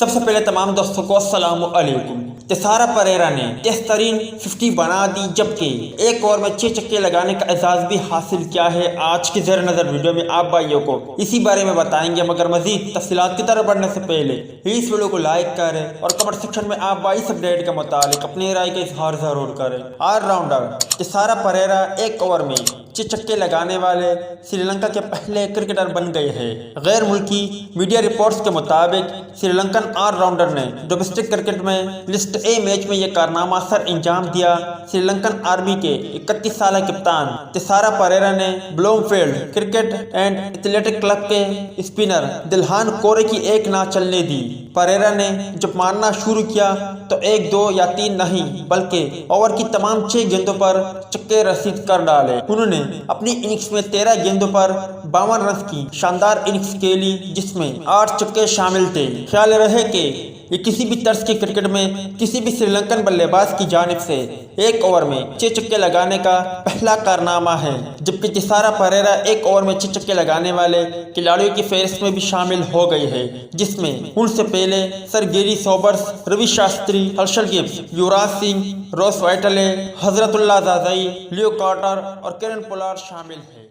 سب سے پہلے تمام دوستوں کو السلام علیکم۔ تسارا پریرا نے ٹیسٹ ترین 50 بنا دی، جبکہ ایک اوور میں 6 چھکے لگانے کا اعزاز بھی حاصل کیا ہے۔ آج کی زیر نظر ویڈیو میں آپ بھائیوں کو اسی بارے میں بتائیں گے، مگر مزید تفصیلات کی طرف بڑھنے سے پہلے اس ویڈیو کو لائک کریں اور کمنٹ سیکشن میں آپ بھائی اس اپڈیٹ کے متعلق اپنی رائے کا اظہار ضرور کریں۔ آل راؤنڈر تسارا پریرا ایک اوور میں 6 چھکے لگانے والے سری لنکا کے پہلے کرکٹر بن گئے ہیں۔ غیر ملکی میڈیا رپورٹس کے مطابق سری لنکن آل راؤنڈر نے ڈومیسٹک کرکٹ میں لسٹ اے میچ میں یہ کارنامہ سر انجام دیا۔ سری لنکن آرمی کے 31 سالہ کپتان تسارا پریرا نے Bloomfield cricket and athletic club کے اسپنر دلہان کورے کی ایک نہ چلنے دی۔ پریرا نے جب مارنا شروع کیا تو 1 2 یا 3 نہیں بلکہ اوور کی تمام 6 گیندوں پر چھکے رسید کر ڈالے۔ انہوں نے اپنی اننگز میں 13 گیندوں پر 52 رنز کی شاندار اننگز کھیلی، جس میں 8 چھکے شامل تھے۔ خیال رہے کہ یہ کسی بھی طرز کی کرکٹ میں کسی بھی سری لنکن بلے باز کی جانب سے ایک اوور میں 6 چھکے لگانے کا پہلا کارنامہ ہے، جبکہ تسارا پریرا ایک اوور میں 6 چھکے لگانے والے کھلاڑیوں کی فہرست میں بھی شامل ہو گئی ہے، جس میں ان سے پہلے سر گیری سوبرس، روی شاستری، ہرشل گبز، یوراج سنگھ، روس وائٹلے، حضرت اللہ زازائی، لیو کارٹر اور کیرن پولارڈ شامل ہیں۔